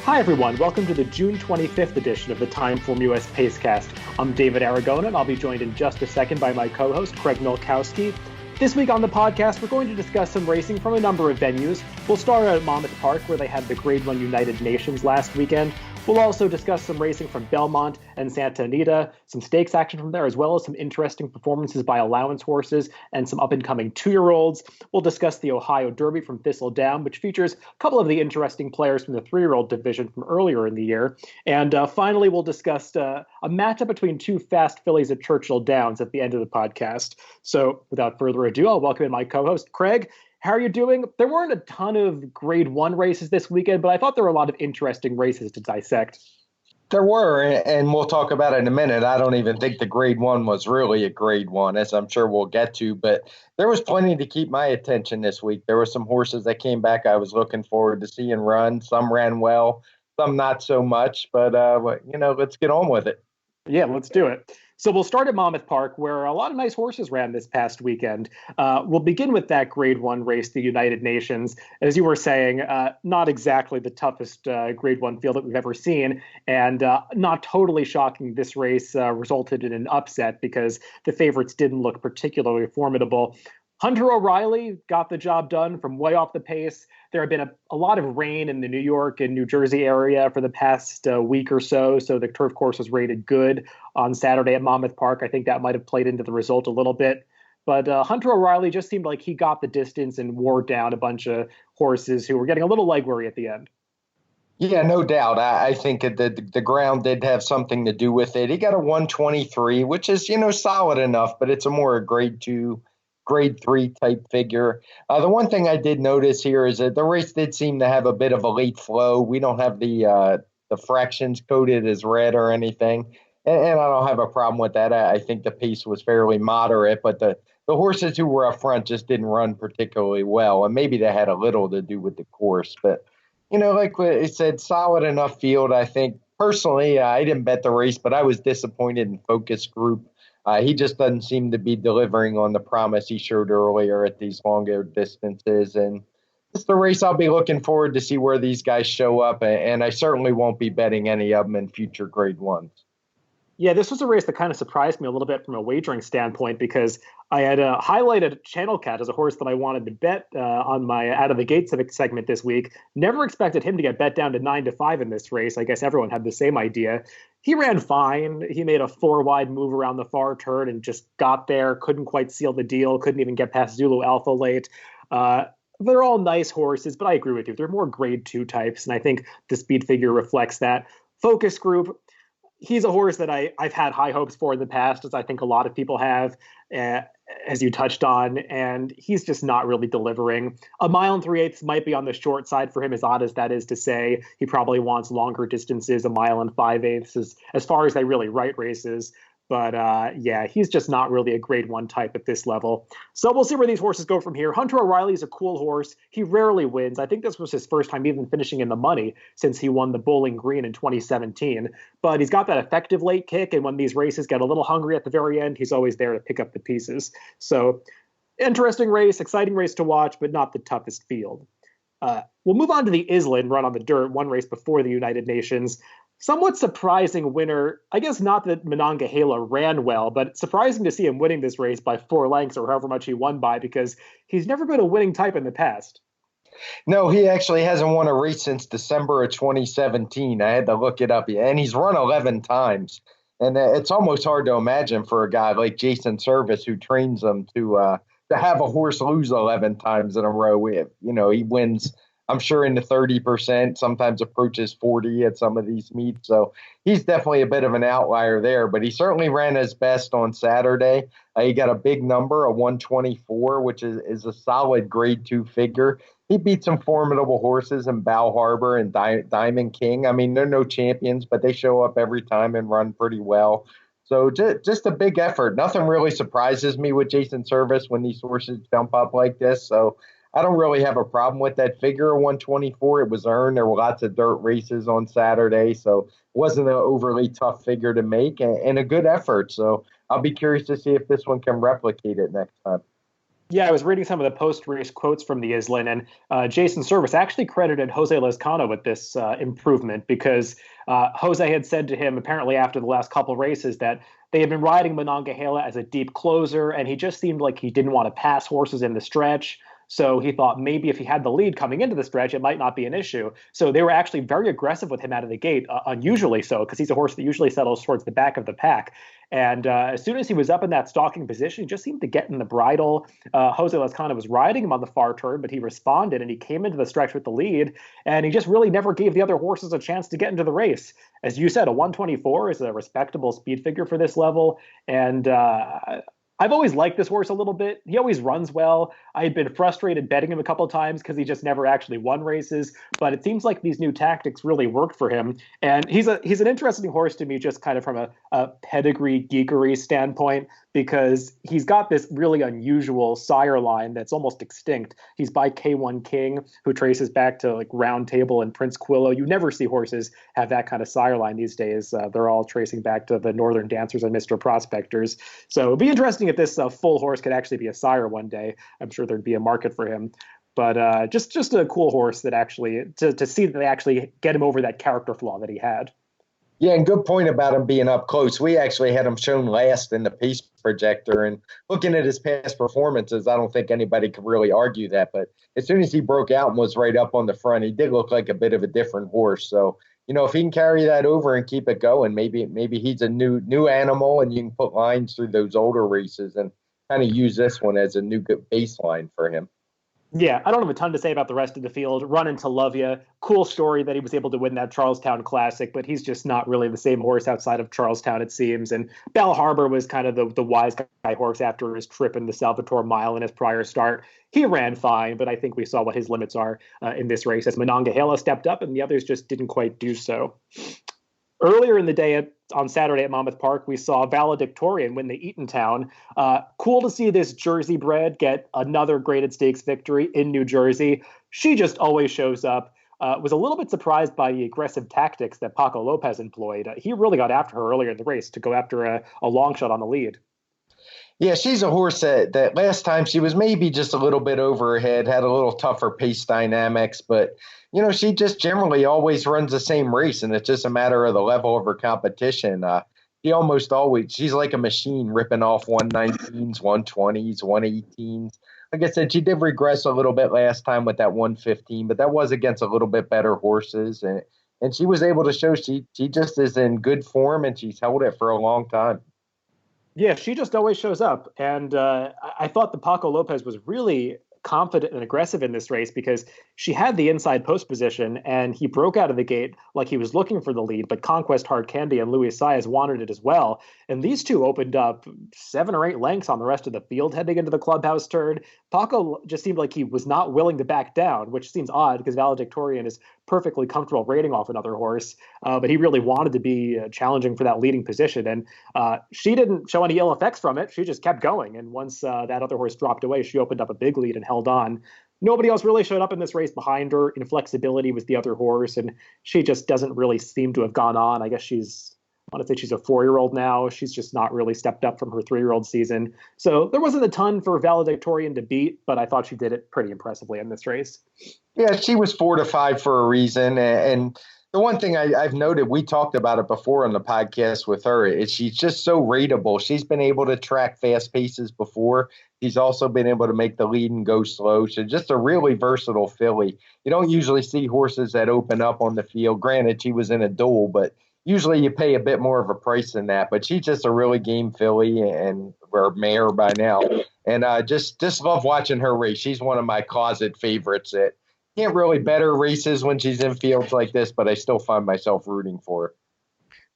Hi, everyone. Welcome to the June 25th edition of the TimeformUS Pacecast. I'm David Aragona, and I'll be joined in just a second by my co-host, Craig Milkowski. This week on the podcast, we're going to discuss some racing from a number of venues. We'll start at Monmouth Park, where they had the Grade 1 United Nations last weekend. We'll also discuss some racing from Belmont and Santa Anita, some stakes action from there, as well as some interesting performances by allowance horses and some up-and-coming two-year-olds. We'll discuss the Ohio Derby from Thistledown, which features a couple of the interesting players from the three-year-old division from earlier in the year. And finally, we'll discuss a matchup between two fast fillies at Churchill Downs at the end of the podcast. So without further ado, I'll welcome in my co-host, Craig. How are you doing? There weren't a ton of Grade 1 races this weekend, but I thought there were a lot of interesting races to dissect. There were, and we'll talk about it in a minute. I don't even think the Grade 1 was really a Grade 1, as I'm sure we'll get to, but there was plenty to keep my attention this week. There were some horses that came back I was looking forward to seeing run. Some ran well, some not so much, but, let's get on with it. Yeah, let's do it. So we'll start at Monmouth Park, where a lot of nice horses ran this past weekend. We'll begin with that Grade 1 race, the United Nations. As you were saying, not exactly the toughest Grade 1 field that we've ever seen, and not totally shocking, this race resulted in an upset because the favorites didn't look particularly formidable. Hunter O'Reilly got the job done from way off the pace. There had been a lot of rain in the New York and New Jersey area for the past week or so the turf course was rated good on Saturday at Monmouth Park. I think that might have played into the result a little bit. But Hunter O'Reilly just seemed like he got the distance and wore down a bunch of horses who were getting a little leg weary at the end. Yeah, no doubt. I think the ground did have something to do with it. He got a 123, which is, solid enough, but it's a more Grade 2, Grade 3 type figure. The one thing I did notice here is that the race did seem to have a bit of a late flow. We don't have the fractions coded as red or anything, and I don't have a problem with that. I think the pace was fairly moderate, but the horses who were up front just didn't run particularly well, and maybe that had a little to do with the course. But, like I said, solid enough field. I think personally, I didn't bet the race, but I was disappointed in Focus Group. He just doesn't seem to be delivering on the promise he showed earlier at these longer distances. And it's the race I'll be looking forward to see where these guys show up. And I certainly won't be betting any of them in future Grade 1s. Yeah, this was a race that kind of surprised me a little bit from a wagering standpoint because I had highlighted Channel Cat as a horse that I wanted to bet on my Out of the Gate segment this week. Never expected him to get bet down to 9-5 in this race. I guess everyone had the same idea. He ran fine. He made a 4-wide move around the far turn and just got there, couldn't quite seal the deal, couldn't even get past Zulu Alpha late. They're all nice horses, but I agree with you. They're more Grade 2 types, and I think the speed figure reflects that. Focus Group, he's a horse that I've had high hopes for in the past, as I think a lot of people have, as you touched on, and he's just not really delivering. A 1 3/8 might be on the short side for him, as odd as that is to say. He probably wants longer distances, 1 5/8 as far as they really write races. But he's just not really a Grade 1 type at this level. So we'll see where these horses go from here. Hunter O'Reilly is a cool horse. He rarely wins. I think this was his first time even finishing in the money since he won the Bowling Green in 2017. But he's got that effective late kick, and when these races get a little hungry at the very end, he's always there to pick up the pieces. So interesting race, exciting race to watch, but not the toughest field. We'll move on to the Island run on the dirt, one race before the United Nations. Somewhat surprising winner. I guess not that Monongahela ran well, but surprising to see him winning this race by 4 lengths or however much he won by, because he's never been a winning type in the past. No, he actually hasn't won a race since December of 2017. I had to look it up, and he's run 11 times. And it's almost hard to imagine for a guy like Jason Service, who trains him, to have a horse lose 11 times in a row. He wins, I'm sure, in the 30%, sometimes approaches 40 at some of these meets. So he's definitely a bit of an outlier there, but he certainly ran his best on Saturday. He got a big number, a 124, which is a solid Grade 2 figure. He beat some formidable horses in Bow Harbor and Diamond King. I mean, they're no champions, but they show up every time and run pretty well. So just a big effort. Nothing really surprises me with Jason Service when these horses jump up like this. So I don't really have a problem with that figure of 124. It was earned. There were lots of dirt races on Saturday, so it wasn't an overly tough figure to make and a good effort. So I'll be curious to see if this one can replicate it next time. Yeah, I was reading some of the post-race quotes from the Islin, and Jason Service actually credited Jose Lezcano with this improvement because Jose had said to him, apparently after the last couple races, that they had been riding Monongahela as a deep closer, and he just seemed like he didn't want to pass horses in the stretch. So he thought maybe if he had the lead coming into the stretch, it might not be an issue. So they were actually very aggressive with him out of the gate, unusually so, because he's a horse that usually settles towards the back of the pack. And as soon as he was up in that stalking position, he just seemed to get in the bridle. Jose Lezcano was riding him on the far turn, but he responded and he came into the stretch with the lead. And he just really never gave the other horses a chance to get into the race. As you said, a 124 is a respectable speed figure for this level. And I've always liked this horse a little bit. He always runs well. I had been frustrated betting him a couple of times because he just never actually won races. But it seems like these new tactics really worked for him. And he's an interesting horse to me, just kind of from a pedigree geekery standpoint, because he's got this really unusual sire line that's almost extinct. He's by K1 King, who traces back to like Round Table and Prince Quillo. You never see horses have that kind of sire line these days. They're all tracing back to the Northern Dancers and Mr. Prospectors. So it'd be interesting if this full horse could actually be a sire one day. I'm sure there'd be a market for him. But just a cool horse that actually to see that they actually get him over that character flaw that he had. Yeah, and good point about him being up close. We actually had him shown last in the pace projector, and looking at his past performances, I don't think anybody could really argue that. But as soon as he broke out and was right up on the front, he did look like a bit of a different horse. So, if he can carry that over and keep it going, maybe he's a new animal, and you can put lines through those older races and kind of use this one as a new good baseline for him. Yeah, I don't have a ton to say about the rest of the field. Run into Love Ya. Cool story that he was able to win that Charlestown Classic, but he's just not really the same horse outside of Charlestown, it seems. And Bell Harbor was kind of the wise guy horse after his trip in the Salvatore Mile in his prior start. He ran fine, but I think we saw what his limits are in this race as Monongahela stepped up and the others just didn't quite do so. Earlier in the day on Saturday at Monmouth Park, we saw Valedictorian win the Eatontown. Cool to see this Jersey bred get another graded stakes victory in New Jersey. She just always shows up. Was a little bit surprised by the aggressive tactics that Paco Lopez employed. He really got after her earlier in the race to go after a long shot on the lead. Yeah, she's a horse that last time she was maybe just a little bit over her head, had a little tougher pace dynamics, but she just generally always runs the same race, and it's just a matter of the level of her competition. She's like a machine ripping off 119s, 120s, 118s. Like I said, she did regress a little bit last time with that 115, but that was against a little bit better horses, and she was able to show she just is in good form, and she's held it for a long time. Yeah, she just always shows up. And I thought the Paco Lopez was really confident and aggressive in this race because she had the inside post position and he broke out of the gate like he was looking for the lead, but Conquest Hard Candy and Luis Saez wanted it as well. And these two opened up 7 or 8 lengths on the rest of the field heading into the clubhouse turn. Paco just seemed like he was not willing to back down, which seems odd because Valedictorian is perfectly comfortable rating off another horse, but he really wanted to be challenging for that leading position. And she didn't show any ill effects from it. She just kept going. And once that other horse dropped away, she opened up a big lead and held on. Nobody else really showed up in this race behind her. Inflexibility was the other horse, and she just doesn't really seem to have gone on. I guess I want to say she's a 4-year-old now. She's just not really stepped up from her 3-year-old season. So there wasn't a ton for Valedictorian to beat, but I thought she did it pretty impressively in this race. Yeah, she was 4 to 5 for a reason. And the one thing I've noted, we talked about it before on the podcast with her, is she's just so rateable. She's been able to track fast paces before. She's also been able to make the lead and go slow. So just a really versatile filly. You don't usually see horses that open up on the field. Granted, she was in a duel, but usually you pay a bit more of a price than that. But she's just a really game filly or mare by now. And just love watching her race. She's one of my closet favorites. Can't really bet her races when she's in fields like this, but I still find myself rooting for her.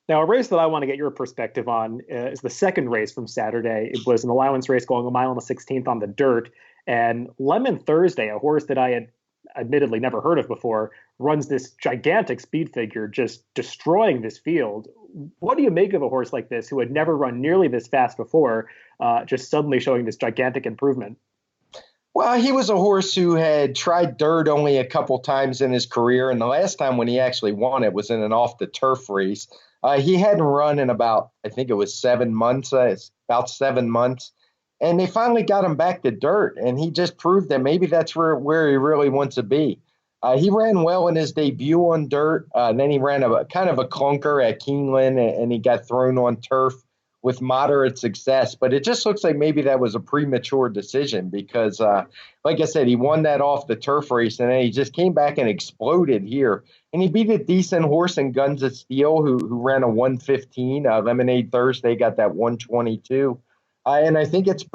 Now, a race that I want to get your perspective on is the second race from Saturday. It was an allowance race going a mile and a 16th on the dirt. And Lemon Thursday, a horse that I had admittedly never heard of before, runs this gigantic speed figure, just destroying this field. What do you make of a horse like this who had never run nearly this fast before, just suddenly showing this gigantic improvement? Well, he was a horse who had tried dirt only a couple times in his career, and the last time when he actually won it was in an off-the-turf race. He hadn't run in about, I think it was 7 months, about 7 months. And they finally got him back to dirt, and he just proved that maybe that's where he really wants to be. He ran well in his debut on dirt. Then he ran a kind of a clunker at Keeneland, and he got thrown on turf with moderate success. But it just looks like maybe that was a premature decision because, like I said, he won that off the turf race, and then he just came back and exploded here. And he beat a decent horse in Guns of Steel who ran a 115. Lemonade Thursday got that 122. And I think it's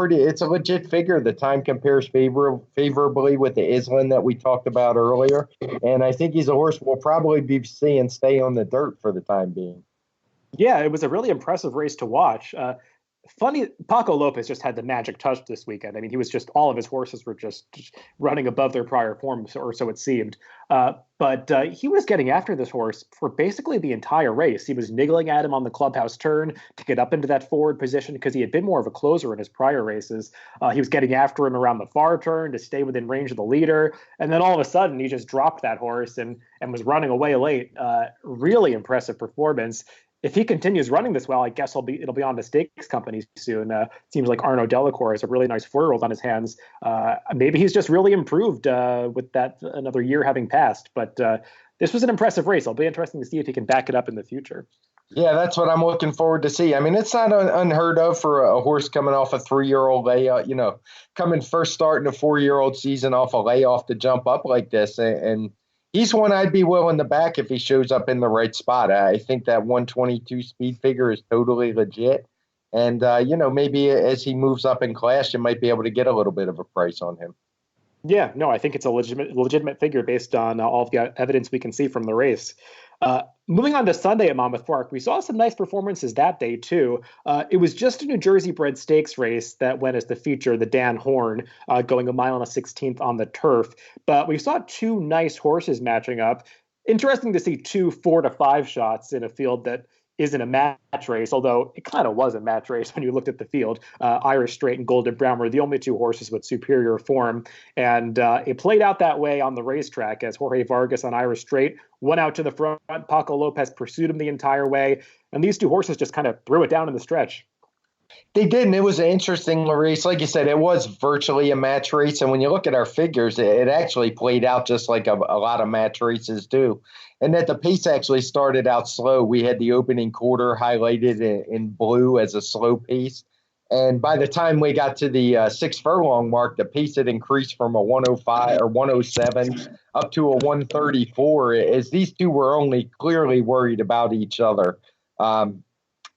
a legit figure. The time compares favorably with the Island that we talked about earlier. And I think he's a horse we'll probably be seeing stay on the dirt for the time being. Yeah, it was a really impressive race to watch. Funny, Paco Lopez just had the magic touch this weekend. I mean, he was just all of his horses were just running above their prior form, or so it seemed. But he was getting after this horse for basically the entire race. He was niggling at him on the clubhouse turn to get up into that forward position because he had been more of a closer in his prior races. He was getting after him around the far turn to stay within range of the leader, and then all of a sudden he just dropped that horse and was running away late. Really impressive performance. If he continues running this well, I guess it'll be on the stakes company soon. Seems like Arnaud Delacour has a really nice 4-year-old on his hands. Maybe he's just really improved with that another year having passed. But this was an impressive race. It'll be interesting to see if he can back it up in the future. Yeah, that's what I'm looking forward to see. I mean, it's not unheard of for a horse coming off a 3-year-old layoff, coming first starting a 4-year-old season off a layoff to jump up like this. And he's one I'd be willing to back if he shows up in the right spot. I think that 122 speed figure is totally legit. And, maybe as he moves up in class, you might be able to get a little bit of a price on him. Yeah, no, I think it's a legitimate figure based on all of the evidence we can see from the race. Moving on to Sunday at Monmouth Park, we saw some nice performances that day, too. It was just a New Jersey bred stakes race that went as the feature, the Dan Horn, going 1 mile and a 16th on the turf. But we saw two nice horses matching up. Interesting to see 2 4 to 5 shots in a field that isn't a match race, although it kind of was a match race when you looked at the field. Irish Straight and Golden Brown were the only two horses with superior form. And it played out that way on the racetrack as Jorge Vargas on Irish Straight went out to the front. Paco Lopez pursued him the entire way. And these two horses just kind of threw it down in the stretch. They did, and it was an interesting race. Like you said, it was virtually a match race. And when you look at our figures, it actually played out just like a lot of match races do. And that the pace actually started out slow. We had the opening quarter highlighted in blue as a slow pace. And by the time we got to the 6 furlong mark, the pace had increased from a 105 or 107 up to a 134, as these two were only clearly worried about each other.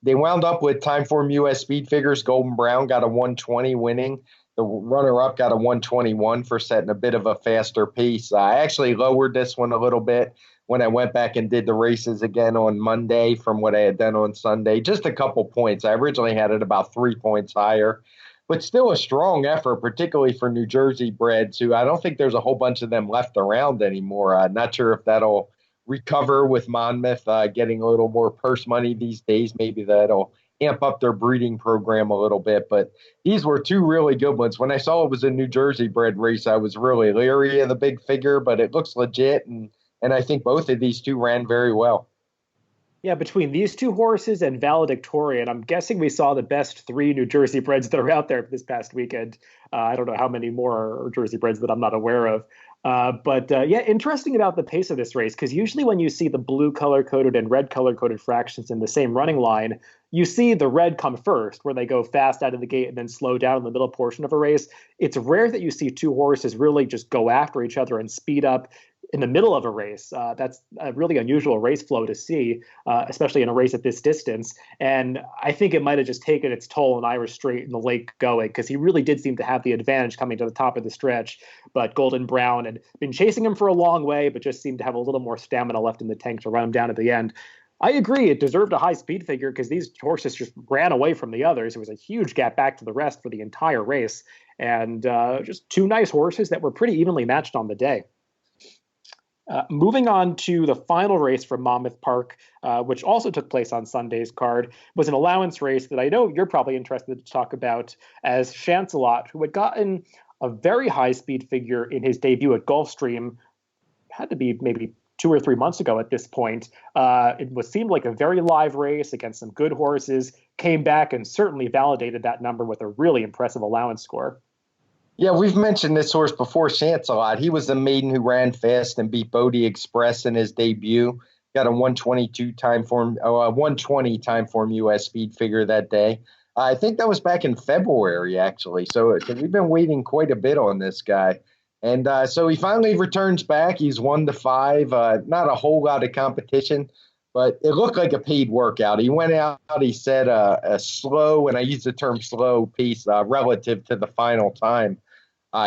They wound up with TimeformUS speed figures. Golden Brown got a 120 winning. The runner-up got a 121 for setting a bit of a faster pace. I actually lowered this one a little bit when I went back and did the races again on Monday from what I had done on Sunday. Just a couple points. I originally had it about 3 points higher, but still a strong effort, particularly for New Jersey breds who I don't think there's a whole bunch of them left around anymore. I'm not sure if that'll recover with Monmouth getting a little more purse money these days. Maybe that'll amp up their breeding program a little bit. But these were two really good ones. When I saw it was a New Jersey bred race, I was really leery of the big figure, but it looks legit. And I think both of these two ran very well. Yeah, between these two horses and Valedictorian, I'm guessing we saw the best 3 New Jersey breds that are out there this past weekend. I don't know how many more are Jersey breds that I'm not aware of. But interesting about the pace of this race, because usually when you see the blue color-coded and red color-coded fractions in the same running line, you see the red come first, where they go fast out of the gate and then slow down in the middle portion of a race. It's rare that you see two horses really just go after each other and speed up in the middle of a race. That's a really unusual race flow to see, especially in a race at this distance. And I think it might have just taken its toll on Irish Straight in the late going, because he really did seem to have the advantage coming to the top of the stretch. But Golden Brown had been chasing him for a long way, but just seemed to have a little more stamina left in the tank to run him down at the end. I agree. It deserved a high speed figure because these horses just ran away from the others. It was a huge gap back to the rest for the entire race. And just two nice horses that were pretty evenly matched on the day. Moving on to the final race from Monmouth Park, which also took place on Sunday's card, was an allowance race that I know you're probably interested to talk about, as Chancelot, who had gotten a very high speed figure in his debut at Gulfstream, had to be maybe 2 or 3 months ago at this point. Seemed like a very live race against some good horses, came back and certainly validated that number with a really impressive allowance score. Yeah, we've mentioned this horse before, Chance, a lot. He was the maiden who ran fast and beat Bodie Express in his debut. Got a 122 120 TimeformUS speed figure that day. I think that was back in February, actually. So we've been waiting quite a bit on this guy. And so he finally returns back. He's 1-5, not a whole lot of competition, but it looked like a paid workout. He went out, he said a slow, and I use the term slow pace relative to the final time.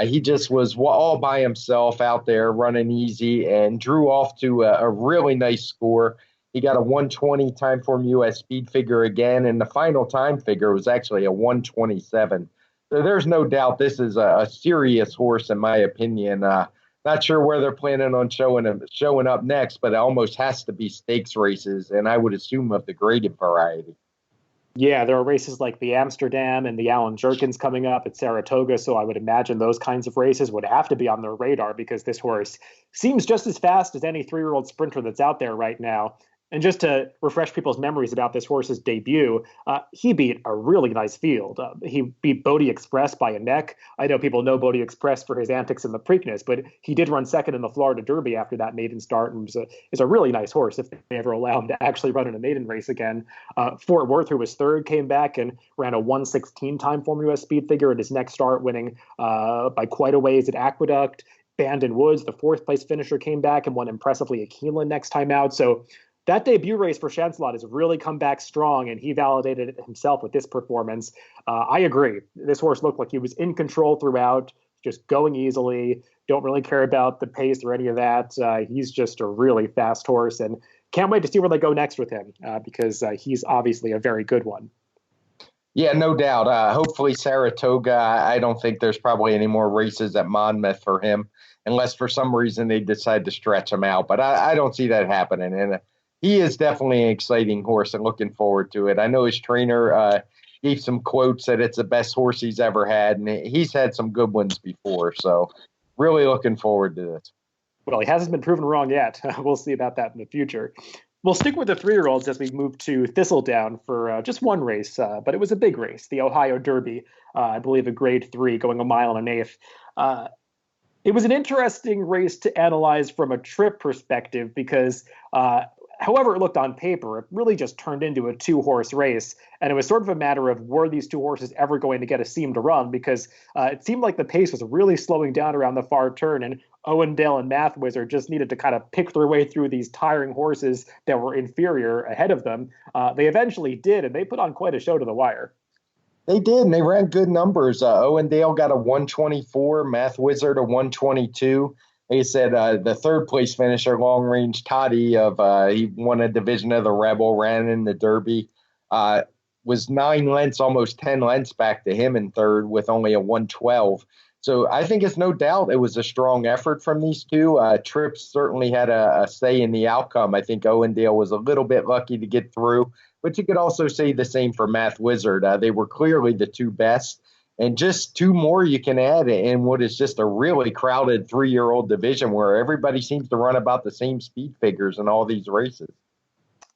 He just was all by himself out there running easy and drew off to a really nice score. He got a 120 TimeformUS speed figure again, and the final time figure was actually a 127. So there's no doubt this is a serious horse, in my opinion. Not sure where they're planning on showing up next, but it almost has to be stakes races, and I would assume of the graded variety. Yeah, there are races like the Amsterdam and the Alan Jerkins coming up at Saratoga, so I would imagine those kinds of races would have to be on their radar because this horse seems just as fast as any 3-year-old sprinter that's out there right now. And just to refresh people's memories about this horse's debut, he beat a really nice field. He beat Bodie Express by a neck. I know people know Bodie Express for his antics in the Preakness, but he did run second in the Florida Derby after that maiden start, and is a really nice horse if they ever allow him to actually run in a maiden race again. Fort Worth, who was third, came back and ran a 116 TimeformUS speed figure at his next start, winning by quite a ways at Aqueduct. Bandon Woods, the fourth place finisher, came back and won impressively at Keeneland next time out. So that debut race for Chancelot has really come back strong, and he validated it himself with this performance. I agree. This horse looked like he was in control throughout, just going easily. Don't really care about the pace or any of that. He's just a really fast horse, and can't wait to see where they go next with him because he's obviously a very good one. Yeah, no doubt. Hopefully Saratoga. I don't think there's probably any more races at Monmouth for him, unless for some reason they decide to stretch him out. But I don't see that happening. And he is definitely an exciting horse and looking forward to it. I know his trainer gave some quotes that it's the best horse he's ever had, and he's had some good ones before. So really looking forward to this. Well, he hasn't been proven wrong yet. We'll see about that in the future. We'll stick with the 3-year-olds as we move to Thistledown for just one race, but it was a big race, the Ohio Derby, I believe a grade 3, going 1 1/8. It was an interesting race to analyze from a trip perspective because however it looked on paper, it really just turned into a 2-horse race. And it was sort of a matter of, were these 2 horses ever going to get a seam to run? Because it seemed like the pace was really slowing down around the far turn, and Owendale and Math Wizard just needed to kind of pick their way through these tiring horses that were inferior ahead of them. They eventually did, and they put on quite a show to the wire. They did, and they ran good numbers. Owendale got a 124, Math Wizard a 122. Like I said, the third place finisher, Long Range Toddy, he won a division of the Rebel, ran in the Derby, was 9 lengths, almost 10 lengths back to him in third with only a 112. So I think it's no doubt it was a strong effort from these two. Trips certainly had a say in the outcome. I think Owendale was a little bit lucky to get through, but you could also say the same for Math Wizard. They were clearly the 2 best. And just 2 more you can add in what is just a really crowded 3-year-old division where everybody seems to run about the same speed figures in all these races.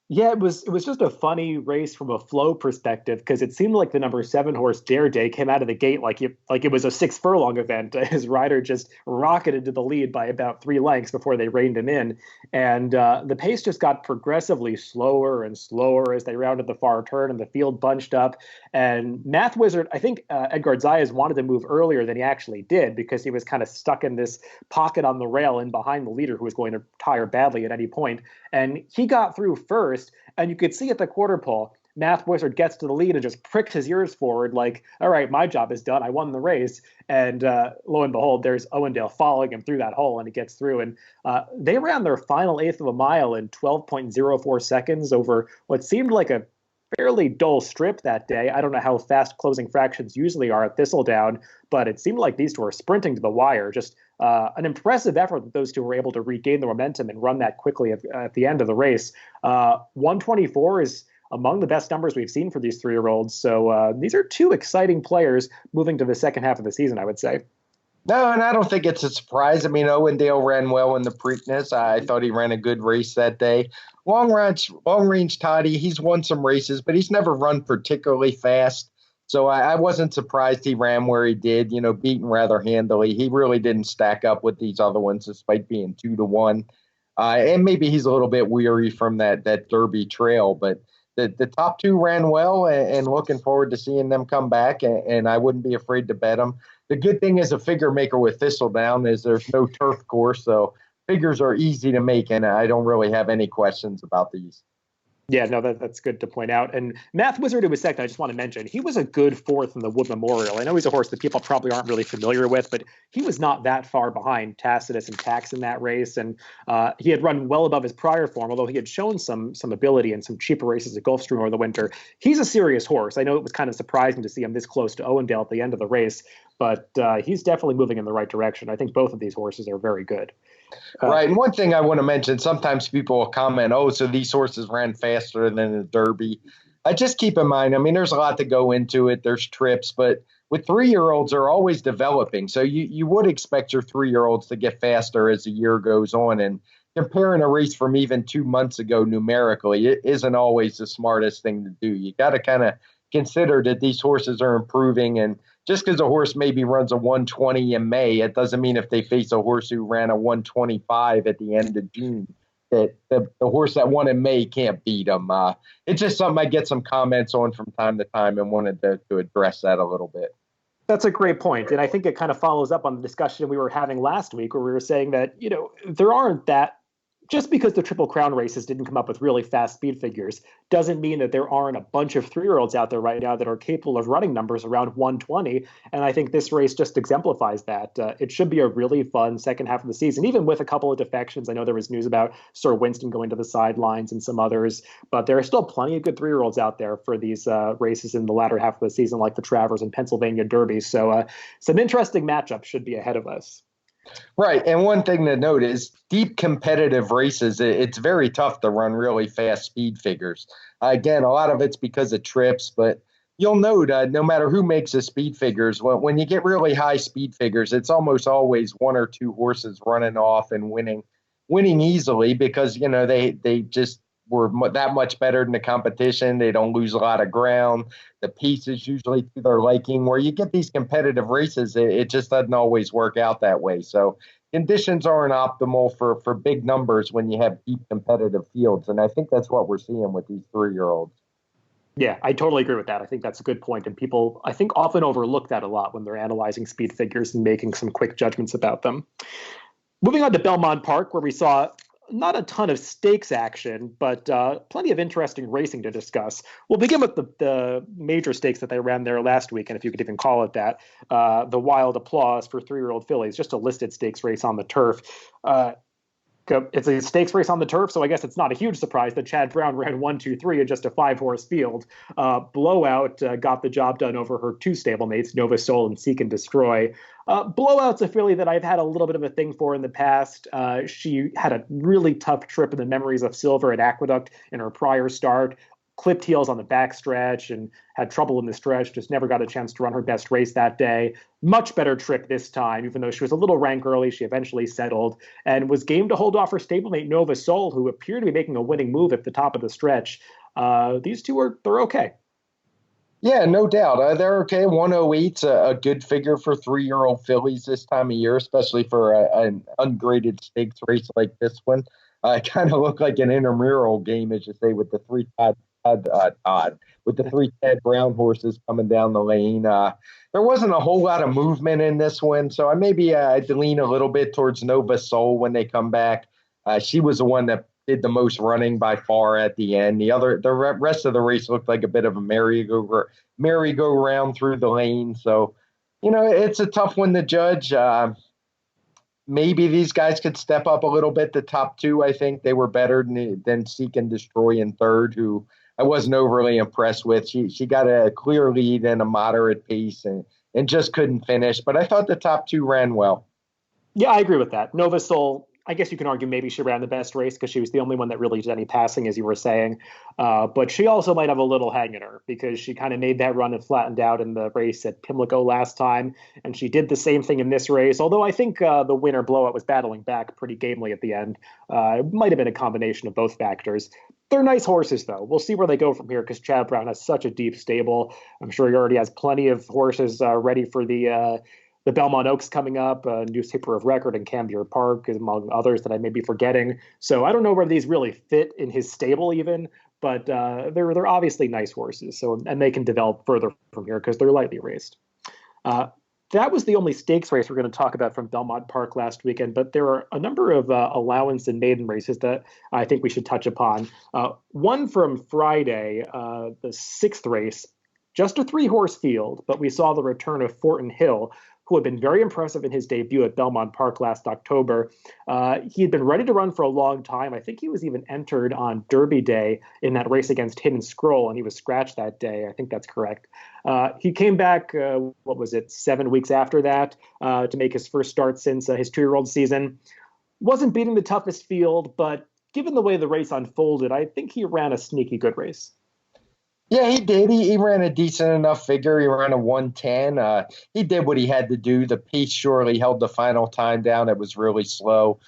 Yeah, it was just a funny race from a flow perspective because it seemed like the number 7 horse Dare Day came out of the gate like it was a 6 furlong event. His rider just rocketed to the lead by about 3 lengths before they reined him in, and the pace just got progressively slower and slower as they rounded the far turn and the field bunched up. And Math Wizard, I think Edgar Zayas wanted to move earlier than he actually did because he was kind of stuck in this pocket on the rail in behind the leader who was going to tire badly at any point. And he got through first, and you could see at the quarter pole, Math Wizard gets to the lead and just pricks his ears forward like, all right, my job is done. I won the race. And lo and behold, there's Owendale following him through that hole, and he gets through. And they ran their final 1/8 of a mile in 12.04 seconds over what seemed like a fairly dull strip that day. I don't know how fast closing fractions usually are at Thistledown, but it seemed like these two were sprinting to the wire. Just an impressive effort that those two were able to regain the momentum and run that quickly at the end of the race. 124 is among the best numbers we've seen for these 3-year-olds. So these are 2 exciting players moving to the second half of the season, I would say. No, and I don't think it's a surprise. I mean, Owendale ran well in the Preakness. I thought he ran a good race that day. Long range Toddy, he's won some races, but he's never run particularly fast. So I wasn't surprised he ran where he did, beaten rather handily. He really didn't stack up with these other ones despite being 2-1. And maybe he's a little bit weary from that Derby trail, but the top two ran well, and looking forward to seeing them come back, and I wouldn't be afraid to bet them. The good thing is a Figuremaker with Thistledown is there's no turf course, so figures are easy to make, and I don't really have any questions about these. Yeah, no, that's good to point out. And Math Wizard, who was second, I just want to mention, he was a good fourth in the Wood Memorial. I know he's a horse that people probably aren't really familiar with, but he was not that far behind Tacitus and Tax in that race. And he had run well above his prior form, although he had shown some ability in some cheaper races at Gulfstream over the winter. He's a serious horse. I know it was kind of surprising to see him this close to Owendale at the end of the race, but he's definitely moving in the right direction. I think both of these horses are very good. Right. And one thing I want to mention, sometimes people will comment, oh, so these horses ran faster than the Derby. Just keep in mind, I mean, there's a lot to go into it. There's trips, but with 3-year-olds, they're always developing. So you would expect your 3-year-olds to get faster as the year goes on. And comparing a race from even 2 months ago numerically, it isn't always the smartest thing to do. You got to kind of consider that these horses are improving, and just because a horse maybe runs a 120 in May, it doesn't mean if they face a horse who ran a 125 at the end of June that the horse that won in May can't beat them. It's just something I get some comments on from time to time, and wanted to address that a little bit. That's a great point. And I think it kind of follows up on the discussion we were having last week, where we were saying that, there aren't that. Just because the Triple Crown races didn't come up with really fast speed figures doesn't mean that there aren't a bunch of 3-year-olds out there right now that are capable of running numbers around 120. And I think this race just exemplifies that. It should be a really fun second half of the season, even with a couple of defections. I know there was news about Sir Winston going to the sidelines and some others, but there are still plenty of good 3-year-olds out there for these races in the latter half of the season, like the Travers and Pennsylvania Derby. So some interesting matchups should be ahead of us. Right. And one thing to note is deep competitive races, it's very tough to run really fast speed figures. Again, a lot of it's because of trips, but you'll note no matter who makes the speed figures, when you get really high speed figures, it's almost always one or two horses running off and winning easily because, they just were that much better than the competition. They don't lose a lot of ground. The piece is usually to their liking. Where you get these competitive races, it just doesn't always work out that way. So conditions aren't optimal for big numbers when you have deep competitive fields. And I think that's what we're seeing with these 3-year-olds. Yeah, I totally agree with that. I think that's a good point. And people, I think, often overlook that a lot when they're analyzing speed figures and making some quick judgments about them. Moving on to Belmont Park, where we saw not a ton of stakes action, but plenty of interesting racing to discuss. We'll begin with the major stakes that they ran there last week, and if you could even call it that, the Wild Applause for 3-year-old fillies, just a listed stakes race on the turf. It's a stakes race on the turf, so I guess it's not a huge surprise that Chad Brown ran 1, 2, 3 in just a 5-horse field. Blowout got the job done over her 2 stablemates, Nova Soul and Seek and Destroy. Blowout's a filly that I've had a little bit of a thing for in the past. She had a really tough trip in the Memories of Silver at Aqueduct in her prior start. Clipped heels on the backstretch and had trouble in the stretch, just never got a chance to run her best race that day. Much better trip this time, even though she was a little rank early, she eventually settled and was game to hold off her stablemate Nova Soul, who appeared to be making a winning move at the top of the stretch. These two they're okay. Yeah, no doubt. They're okay. 108's a good figure for 3-year-old fillies this time of year, especially for an ungraded stakes race like this one. It kind of looked like an intramural game, as you say, with the three Ted Brown horses coming down the lane. There wasn't a whole lot of movement in this one, so I'd lean a little bit towards Nova Soul when they come back. She was the one that did the most running by far at the end. The rest of the race looked like a bit of a merry-go-round through the lane. So, it's a tough one to judge. Maybe these guys could step up a little bit. The top 2, I think they were better than Seek and Destroy in third, who I wasn't overly impressed with. She got a clear lead and a moderate pace and just couldn't finish. But I thought the top 2 ran well. Yeah, I agree with that. Nova Soul I guess you can argue maybe she ran the best race because she was the only one that really did any passing, as you were saying. But she also might have a little hang in her because she kind of made that run and flattened out in the race at Pimlico last time. And she did the same thing in this race, although I think the winner blowout was battling back pretty gamely at the end. It might have been a combination of both factors. They're nice horses, though. We'll see where they go from here because Chad Brown has such a deep stable. I'm sure he already has plenty of horses ready for the Belmont Oaks coming up, Newspaper of Record and Cambier Park, among others that I may be forgetting. So I don't know where these really fit in his stable even, but they're obviously nice horses. So and they can develop further from here because they're lightly raced. That was the only stakes race we're going to talk about from Belmont Park last weekend, but there are a number of allowance and maiden races that I think we should touch upon. One from Friday, the sixth race, just a 3-horse field, but we saw the return of Fortin Hill, who had been very impressive in his debut at Belmont Park last October. He had been ready to run for a long time. I think he was even entered on Derby Day in that race against Hidden Scroll, and he was scratched that day. I think that's correct. He came back, 7 weeks after that to make his first start since his 2-year-old season. Wasn't beating the toughest field, but given the way the race unfolded, I think he ran a sneaky good race. Yeah, he did. He ran a decent enough figure. He ran a 1:10. He did what he had to do. The pace surely held the final time down. It was really slow.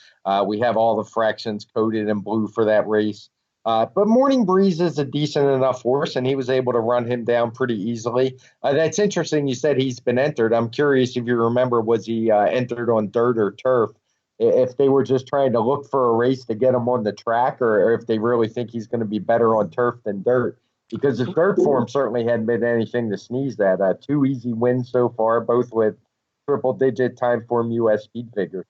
We have all the fractions coded in blue for that race. But Morning Breeze is a decent enough horse, and he was able to run him down pretty easily. That's interesting. You said he's been entered. I'm curious if you remember, was he entered on dirt or turf? If they were just trying to look for a race to get him on the track, or if they really think he's going to be better on turf than dirt. Because his dirt form certainly hadn't been anything to sneeze at. 2 easy wins so far, both with triple-digit TimeformUS speed figures.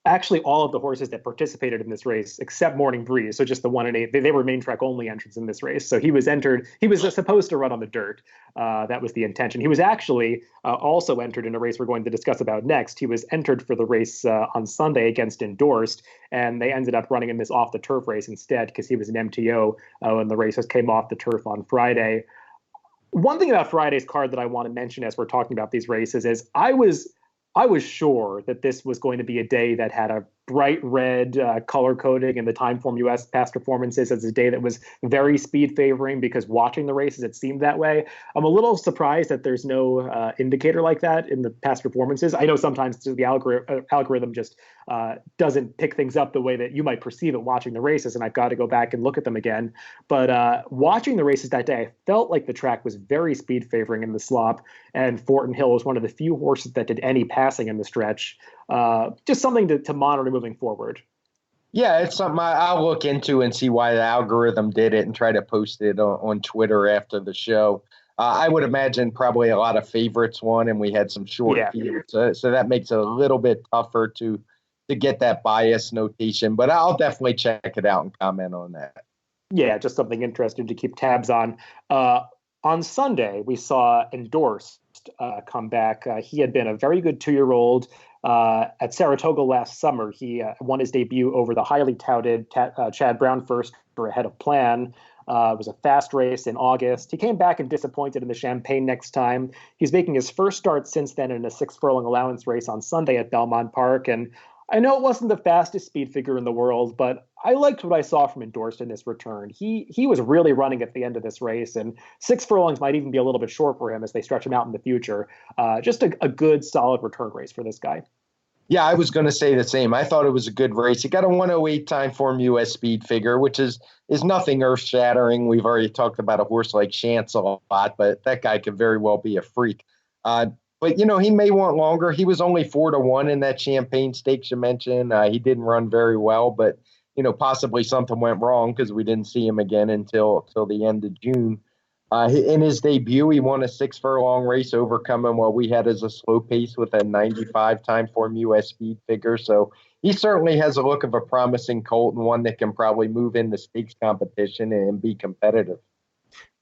Actually, all of the horses that participated in this race, except Morning Breeze, so just the 1 and 8, they were main track only entrants in this race. So he was entered. He was supposed to run on the dirt. That was the intention. He was actually also entered in a race we're going to discuss about next. He was entered for the race on Sunday against Endorsed, and they ended up running in this off the turf race instead because he was an MTO when the races came off the turf on Friday. One thing about Friday's card that I want to mention as we're talking about these races is I was sure that this was going to be a day that had a bright red color coding and the TimeformUS past performances as a day that was very speed favoring because watching the races, it seemed that way. I'm a little surprised that there's no indicator like that in the past performances. I know sometimes the algorithm just doesn't pick things up the way that you might perceive it watching the races, and I've got to go back and look at them again. But watching the races that day, I felt like the track was very speed favoring in the slop, and Fortin Hill was one of the few horses that did any passing in the stretch. Just something to monitor moving forward. Yeah, it's something I'll look into and see why the algorithm did it and try to post it on Twitter after the show. I would imagine probably a lot of favorites won, and we had some short fields. So that makes it a little bit tougher to get that bias notation. But I'll definitely check it out and comment on that. Yeah, just something interesting to keep tabs on. On Sunday, we saw Endorsed come back. He had been a very good 2-year-old at Saratoga last summer. He won his debut over the highly touted Chad Brown first for ahead of plan. It was a fast race in August. He came back and disappointed in the Champagne next time. He's making his first start since then in a 6-furlong allowance race on Sunday at Belmont Park. And I know it wasn't the fastest speed figure in the world, but I liked what I saw from Endorsed in this return. He was really running at the end of this race, and 6 furlongs might even be a little bit short for him as they stretch him out in the future. Just a good, solid return race for this guy. Yeah, I was going to say the same. I thought it was a good race. He got a 108 TimeformUS speed figure, which is nothing earth-shattering. We've already talked about a horse like Chance a lot, but that guy could very well be a freak. But, he may want longer. He was only 4-1 in that Champagne Stakes you mentioned. He didn't run very well, but, possibly something went wrong because we didn't see him again until the end of June. In his debut, he won a 6-furlong race, overcoming what we had as a slow pace with a 95 TimeformUS speed figure. So he certainly has a look of a promising colt and one that can probably move in the stakes competition and be competitive.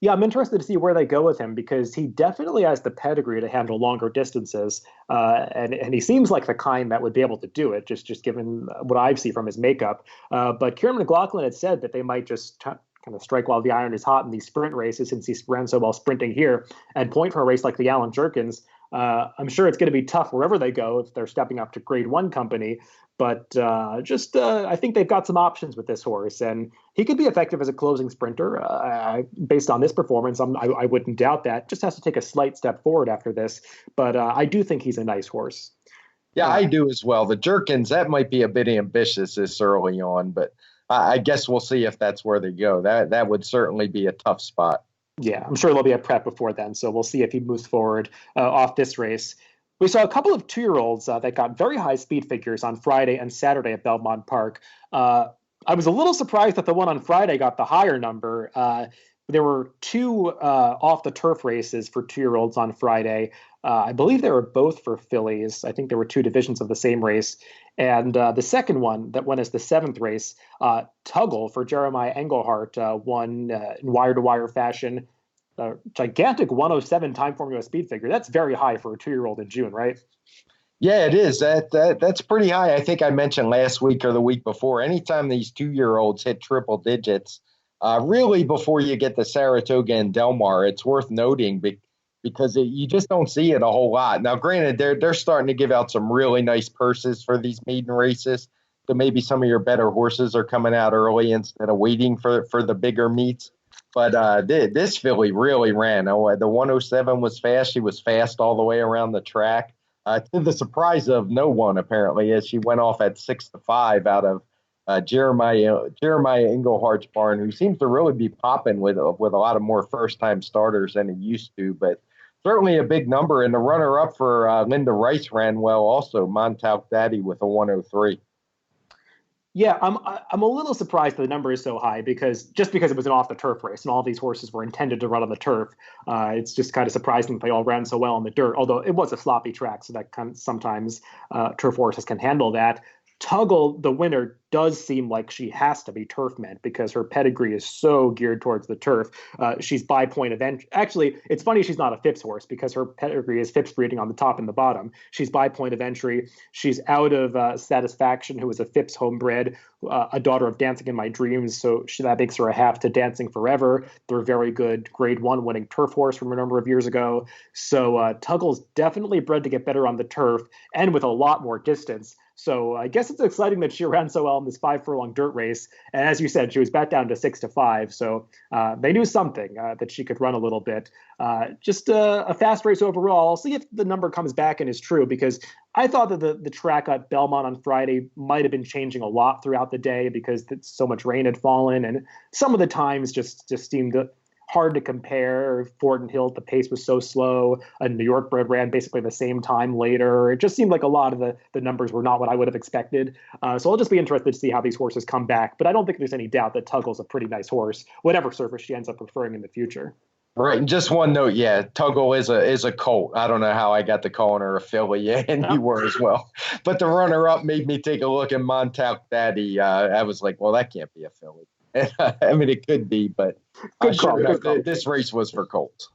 Yeah, I'm interested to see where they go with him because he definitely has the pedigree to handle longer distances, and he seems like the kind that would be able to do it, just given what I've seen from his makeup. But Kieran McLaughlin had said that they might just kind of strike while the iron is hot in these sprint races since he ran so well sprinting here and point for a race like the Allen Jerkins. I'm sure it's going to be tough wherever they go if they're stepping up to Grade One company. But I think they've got some options with this horse, and he could be effective as a closing sprinter. Based on this performance, I wouldn't doubt that. Just has to take a slight step forward after this, but I do think he's a nice horse. Yeah, I do as well. The Jerkins, that might be a bit ambitious this early on, but I guess we'll see if that's where they go. That would certainly be a tough spot. Yeah, I'm sure there'll be a prep before then, so we'll see if he moves forward off this race. We saw a couple of 2-year-olds that got very high speed figures on Friday and Saturday at Belmont Park. I was a little surprised that the one on Friday got the higher number. There were 2 off the turf races for 2-year-olds on Friday. I believe they were both for fillies. I think there were 2 divisions of the same race. And the second one that went as the 7th race, Tuggle for Jeremiah Engelhart, won in wire-to-wire fashion. Gigantic 107 Timeformula speed figure. That's very high for a 2-year-old in June, right? Yeah, it is. That's pretty high. I think I mentioned last week or the week before, anytime these 2-year-olds hit triple digits, really before you get to Saratoga and Del Mar, it's worth noting because you just don't see it a whole lot. Now, granted, they're starting to give out some really nice purses for these maiden races. So maybe some of your better horses are coming out early instead of waiting for the bigger meets. But this filly really ran. The 107 was fast. She was fast all the way around the track. To the surprise of no one, apparently, as she went off at 6-5 out of Jeremiah Englehart's barn, who seems to really be popping with a lot of more first-time starters than he used to. But certainly a big number. And the runner-up for Linda Rice ran well also, Montauk Daddy with a 103. Yeah, I'm a little surprised that the number is so high because it was an off the turf race and all these horses were intended to run on the turf. It's just kind of surprising that they all ran so well on the dirt, although it was a sloppy track, so that sometimes turf horses can handle that. Tuggle, the winner, does seem like she has to be turf meant because her pedigree is so geared towards the turf. She's by point of entry. Actually, it's funny she's not a Phipps horse because her pedigree is Phipps breeding on the top and the bottom. She's by point of entry. She's out of Satisfaction, who is a Phipps homebred, a daughter of Dancing in My Dreams. So that makes her a half to Dancing Forever. They're a very good Grade 1 winning turf horse from a number of years ago. So Tuggle's definitely bred to get better on the turf and with a lot more distance. So I guess it's exciting that she ran so well in this 5-furlong dirt race. And as you said, she was back down to 6-5. So they knew something that she could run a little bit. Just a fast race overall. I'll see if the number comes back and is true, because I thought that the track at Belmont on Friday might have been changing a lot throughout the day because so much rain had fallen. And some of the times just seemed hard to compare. Fort Hill, the pace was so slow. A New York bred ran basically the same time later. It just seemed like a lot of the numbers were not what I would have expected. So I'll just be interested to see how these horses come back. But I don't think there's any doubt that Tuggle's a pretty nice horse, whatever surface she ends up preferring in the future. Right, and just one note, yeah, Tuggle is a colt. I don't know how I got to calling her a filly, yeah, and you were as well. But the runner-up made me take a look at Montauk Daddy. I was like, well, that can't be a filly. I mean, it could be, but good call. This race was for colts.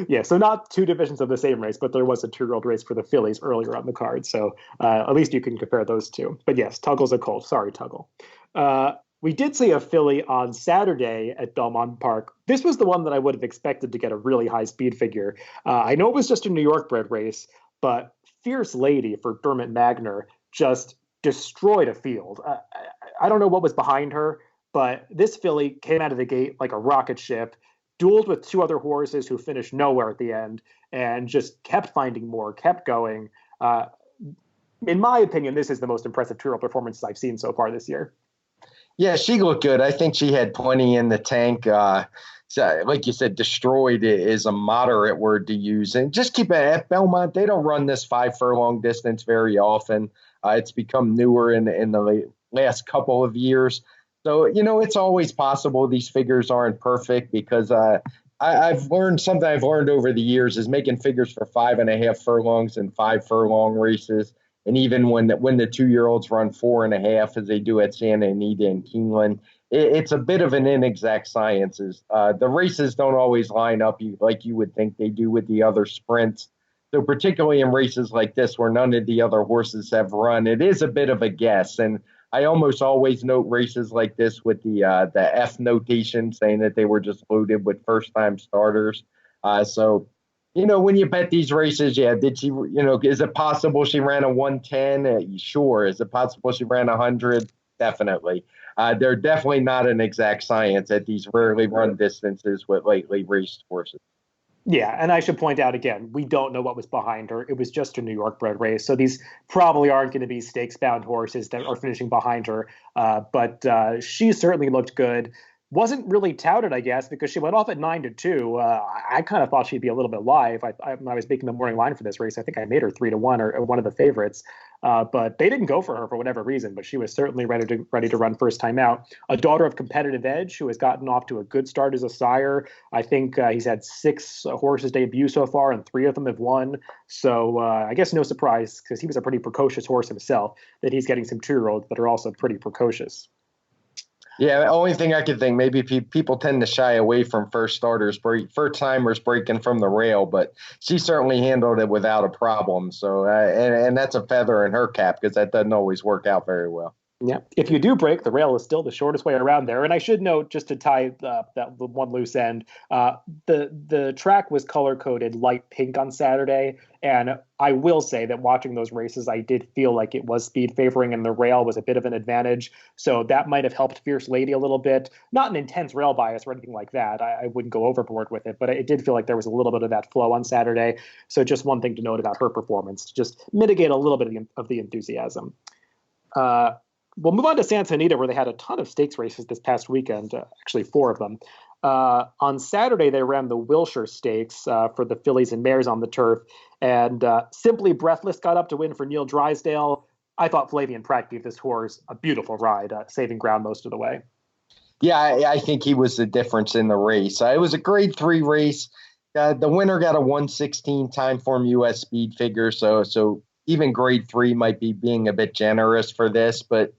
Yeah, so not 2 divisions of the same race, but there was a 2-year-old race for the fillies earlier on the card. So at least you can compare those 2. But yes, Tuggle's a colt. Sorry, Tuggle. We did see a filly on Saturday at Belmont Park. This was the one that I would have expected to get a really high speed figure. I know it was just a New York bred race, but Fierce Lady for Dermot Magner just destroyed a field. I don't know what was behind her, but this filly came out of the gate like a rocket ship, dueled with 2 other horses who finished nowhere at the end, and just kept finding more, kept going. In my opinion, this is the most impressive 2-year-old performance I've seen so far this year. Yeah, she looked good. I think she had plenty in the tank. So, like you said, destroyed is a moderate word to use. And just keep it at Belmont. They don't run this 5-furlong distance very often. It's become newer in the last couple of years. So, it's always possible these figures aren't perfect because I've learned something I've learned over the years is making figures for 5.5 furlongs and 5-furlong races. And even when the 2-year-olds run 4.5, as they do at Santa Anita and Keeneland, it's a bit of an inexact science. The races don't always line up like you would think they do with the other sprints. So particularly in races like this where none of the other horses have run, it is a bit of a guess. And I almost always note races like this with the F notation saying that they were just loaded with first-time starters. So When you bet these races, yeah, did she, is it possible she ran a 110? Sure. Is it possible she ran 100? Definitely. They're definitely not an exact science at these rarely run distances with lately raced horses. Yeah, and I should point out again, we don't know what was behind her. It was just a New York bred race. So these probably aren't going to be stakes bound horses that are finishing behind her. But she certainly looked good. Wasn't really touted, I guess, because she went off at 9-2. I kind of thought she'd be a little bit live. When I was making the morning line for this race, I think I made her 3-1 or one of the favorites. But they didn't go for her for whatever reason. But she was certainly ready to run first time out. A daughter of Competitive Edge, who has gotten off to a good start as a sire. I think he's had 6 horses debut so far, and 3 of them have won. So I guess no surprise, because he was a pretty precocious horse himself, that he's getting some 2-year-olds that are also pretty precocious. Yeah, the only thing I could think, maybe people tend to shy away from first timers breaking from the rail, but she certainly handled it without a problem. So, and that's a feather in her cap, because that doesn't always work out very well. Yeah, if you do break, the rail is still the shortest way around there. And I should note, just to tie the one loose end, the track was color coded light pink on Saturday, and I will say that watching those races, I did feel like it was speed favoring, and the rail was a bit of an advantage. So that might have helped Fierce Lady a little bit. Not an intense rail bias or anything like that. I wouldn't go overboard with it, but it did feel like there was a little bit of that flow on Saturday. So just one thing to note about her performance, to just mitigate a little bit of the enthusiasm. We'll move on to Santa Anita, where they had a ton of stakes races this past weekend, actually 4 of them. On Saturday, they ran the Wilshire Stakes for the fillies and mares on the turf, and Simply Breathless got up to win for Neil Drysdale. I thought Flavian Pratt gave this horse a beautiful ride, saving ground most of the way. Yeah, I think he was the difference in the race. It was a grade 3 race. The winner got a 116 TimeformUS speed figure, so even grade 3 might be being a bit generous for this, but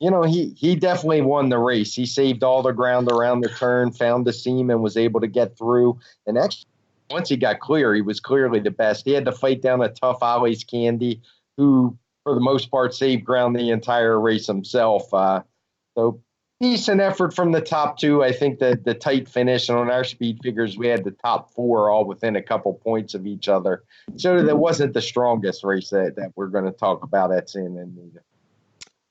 he definitely won the race. He saved all the ground around the turn, found the seam, and was able to get through. And actually, once he got clear, he was clearly the best. He had to fight down a tough Ollie's Candy, who, for the most part, saved ground the entire race himself. So decent effort from the top 2. I think that the tight finish, and on our speed figures, we had the top 4 all within a couple points of each other. So that wasn't the strongest race that we're going to talk about at Santa Anita.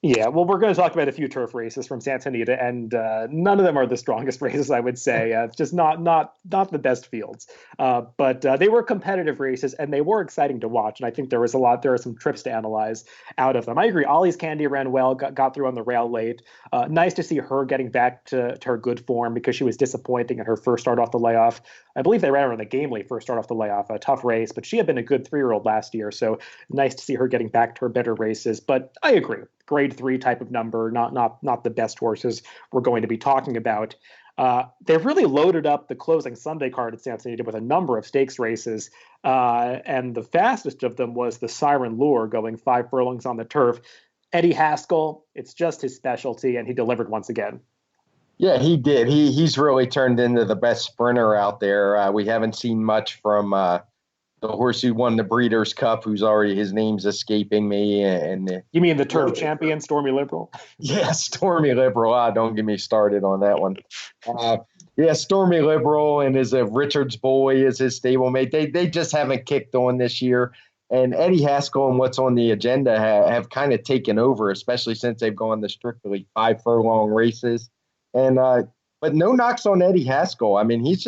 Yeah, well, we're going to talk about a few turf races from Santa Anita, and none of them are the strongest races, I would say. It's just not the best fields. But they were competitive races, and they were exciting to watch. And I think there are some trips to analyze out of them. I agree. Ollie's Candy ran well, got through on the rail late. Nice to see her getting back to her good form, because she was disappointing in her first start off the layoff. I believe they ran her in the Gamely first start off the layoff, a tough race, but she had been a good 3-year-old last year. So nice to see her getting back to her better races. But I agree. Grade 3 type of number, not the best horses we're going to be talking about. They've really loaded up the closing Sunday card at Santa Anita with a number of stakes races, and the fastest of them was the Siren Lure, going 5 furlongs on the turf. Eddie Haskell, it's just his specialty, and he delivered once again. Yeah, he did. He's really turned into the best sprinter out there. We haven't seen much from the horse who won the Breeders' Cup, who's already, his name's escaping me. And you mean the turf champion, Stormy Liberal? Yeah, Stormy Liberal. Don't get me started on that one. Yeah, Stormy Liberal and his Richard's Boy is his stablemate. They just haven't kicked on this year. And Eddie Haskell and what's on the agenda have kind of taken over, especially since they've gone to strictly 5 furlong races. And but no knocks on Eddie Haskell. I mean, he's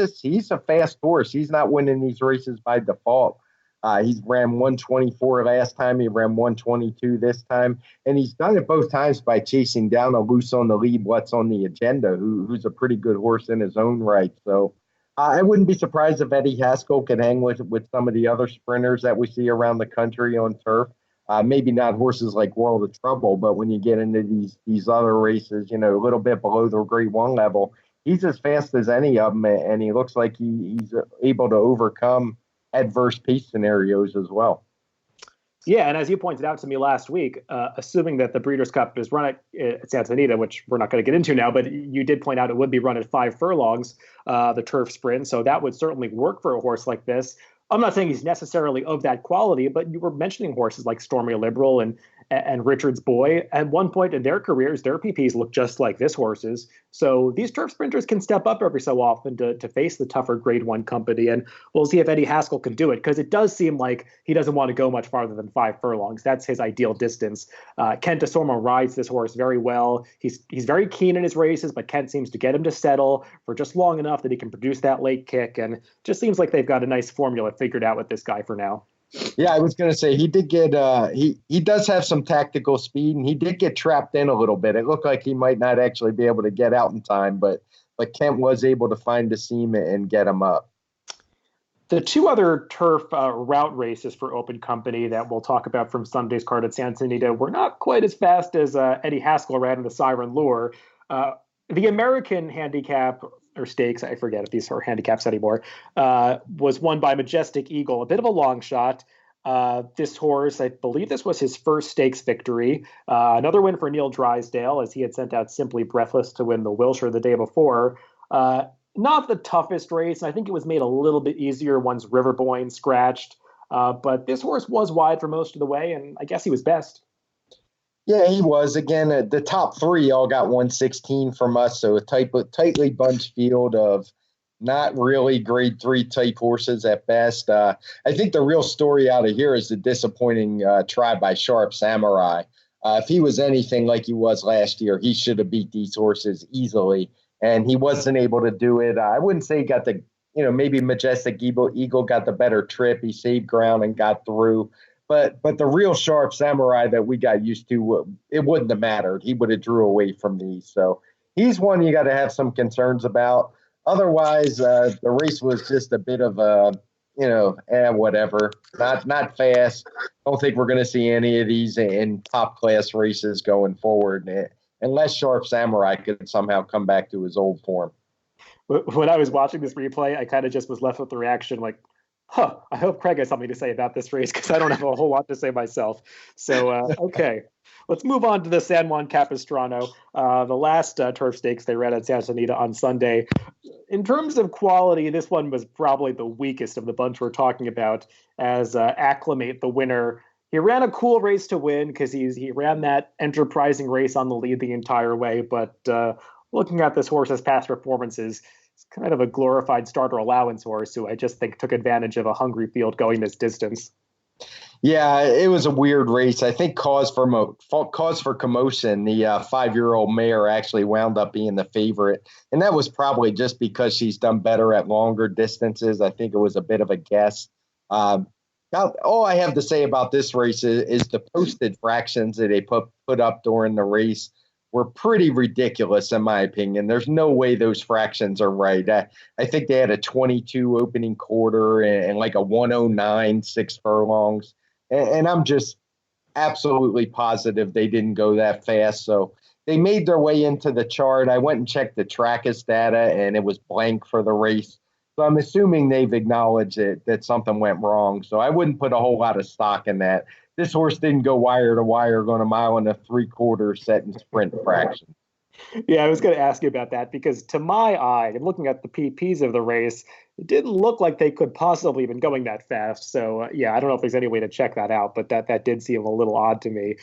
a fast horse. He's not winning these races by default. He's ran 124 last time. He ran 122 this time. And he's done it both times by chasing down a loose on the lead what's on the agenda, who's a pretty good horse in his own right. So I wouldn't be surprised if Eddie Haskell could hang with some of the other sprinters that we see around the country on turf. Maybe not horses like World of Trouble, but when you get into these other races, a little bit below the grade 1 level, he's as fast as any of them, and he looks like he's able to overcome adverse pace scenarios as well. Yeah, and as you pointed out to me last week, assuming that the Breeders' Cup is run at Santa Anita, which we're not going to get into now, but you did point out it would be run at 5 furlongs, the turf sprint, so that would certainly work for a horse like this. I'm not saying he's necessarily of that quality, but you were mentioning horses like Stormy Liberal and and Richard's Boy. At one point in their careers, their PPs look just like this horse's. So these turf sprinters can step up every so often to face the tougher Grade 1 company. And we'll see if Eddie Haskell can do it, because it does seem like he doesn't want to go much farther than 5 furlongs. That's his ideal distance. Kent Desormeaux rides this horse very well. He's very keen in his races, but Kent seems to get him to settle for just long enough that he can produce that late kick. And just seems like they've got a nice formula figured out with this guy for now. Yeah, I was going to say he did get he does have some tactical speed, and he did get trapped in a little bit. It looked like he might not actually be able to get out in time, but Kent was able to find the seam and get him up. The two other turf route races for Open Company that we'll talk about from Sunday's card at Santa Anita were not quite as fast as Eddie Haskell ran in the Siren Lure. The American handicap or stakes, I forget if these are handicaps anymore, was won by Majestic Eagle, a bit of a long shot. This horse, I believe this was his first stakes victory. Another win for Neil Drysdale, as he had sent out Simply Breathless to win the Wilshire the day before. Not the toughest race. I think it was made a little bit easier once Riverboyne scratched. But this horse was wide for most of the way, and I guess he was best. Yeah, he was. Again, the top 3 all got 116 from us, so a tightly bunched field of not really Grade 3 type horses at best. I think the real story out of here is the disappointing try by Sharp Samurai. If he was anything like he was last year, he should have beat these horses easily, and he wasn't able to do it. I wouldn't say he got the, maybe Majestic Eagle got the better trip. He saved ground and got through. But the real Sharp Samurai that we got used to, it wouldn't have mattered. He would have drew away from these. So he's one you got to have some concerns about. Otherwise, the race was just a bit of a, whatever. Not fast. Don't think we're going to see any of these in top class races going forward, unless Sharp Samurai could somehow come back to his old form. When I was watching this replay, I kind of just was left with the reaction like, I hope Craig has something to say about this race, because I don't have a whole lot to say myself. So, okay, let's move on to the San Juan Capistrano, the last turf stakes they ran at Santa Anita on Sunday. In terms of quality, this one was probably the weakest of the bunch we're talking about, as Acclimate, the winner. He ran a cool race to win because he ran that enterprising race on the lead the entire way. But looking at this horse's past performances, it's kind of a glorified starter allowance horse who I just think took advantage of a hungry field going this distance. Yeah, it was a weird race. I think cause for commotion. The 5-year-old mare actually wound up being the favorite, and that was probably just because she's done better at longer distances. I think it was a bit of a guess. All I have to say about this race is the posted fractions that they put up during the race were pretty ridiculous, in my opinion. There's no way those fractions are right. I think they had a 22 opening quarter and like a 109 6 furlongs. And I'm just absolutely positive they didn't go that fast. So they made their way into the chart. I went and checked the Trackus data, and it was blank for the race. So I'm assuming they've acknowledged that something went wrong. So I wouldn't put a whole lot of stock in that. This horse didn't go wire to wire, going a mile and 3/4 set in sprint fraction. Yeah, I was going to ask you about that, because to my eye, and looking at the PPs of the race, it didn't look like they could possibly have been going that fast. So, yeah, I don't know if there's any way to check that out, but that did seem a little odd to me.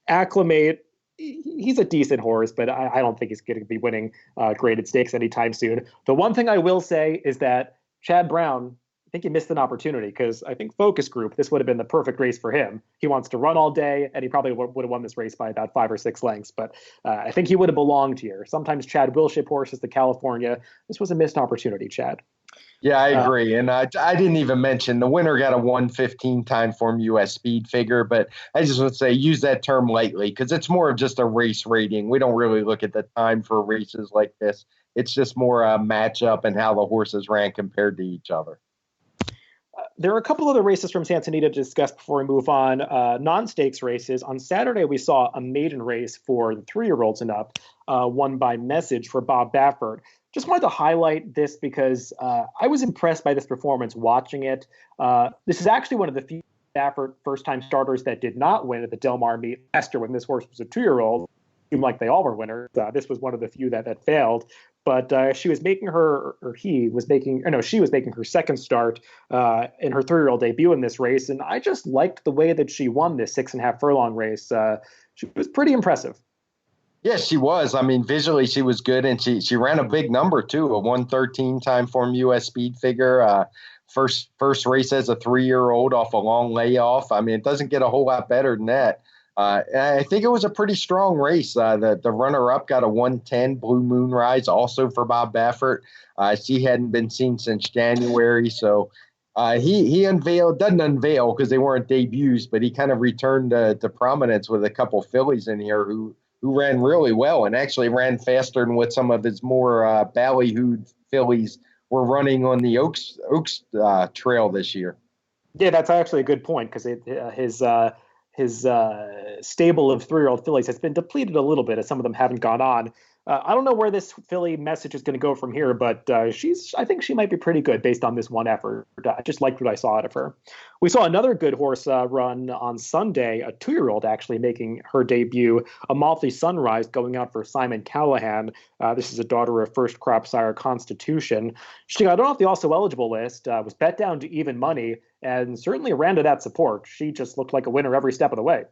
Acclimate, he's a decent horse, but I don't think he's going to be winning graded stakes anytime soon. The one thing I will say is that Chad Brown, I think he missed an opportunity, because I think Focus Group, this would have been the perfect race for him. He wants to run all day, and he probably would have won this race by about 5 or 6 lengths. But I think he would have belonged here. Sometimes Chad will ship horses to California. This was a missed opportunity, Chad. Yeah, I agree. And I didn't even mention the winner got a 115 TimeformUS speed figure, but I just want to say use that term lightly, because it's more of just a race rating. We don't really look at the time for races like this. It's just more a matchup and how the horses ran compared to each other. There are a couple other races from Santa Anita to discuss before we move on. Non-stakes races. On Saturday, we saw a maiden race for the 3-year-olds and up, won by Message for Bob Baffert. Just wanted to highlight this because I was impressed by this performance watching it. This is actually one of the few Baffert first-time starters that did not win at the Del Mar meet last year when this horse was a 2-year-old. It seemed like they all were winners. This was one of the few that failed. but she was making she was making her second start in her 3-year-old debut in this race, and I just liked the way that she won this 6.5 furlong race. She was pretty impressive. Yes, she was. I mean, visually she was good, and she ran a big number too, a 1:13 TimeformUS speed figure. First race as a 3-year-old off a long layoff. I mean, it doesn't get a whole lot better than that. And I think it was a pretty strong race. The runner-up got a 1:10 Blue Moonrise, also for Bob Baffert. She hadn't been seen since January, so he doesn't unveil because they weren't debuts, but he kind of returned to prominence with a couple fillies in here who ran really well and actually ran faster than what some of his more ballyhooed fillies were running on the Oaks trail this year. Yeah, that's actually a good point because his stable of 3-year-old fillies has been depleted a little bit as some of them haven't gone on. I don't know where this filly message is going to go from here, but I think she might be pretty good based on this one effort. I just liked what I saw out of her. We saw another good horse run on Sunday, a 2-year-old actually making her debut, Amalfi Sunrise, going out for Simon Callahan. This is a daughter of first crop sire Constitution. She got off the also eligible list, was bet down to even money, and certainly ran to that support. She just looked like a winner every step of the way.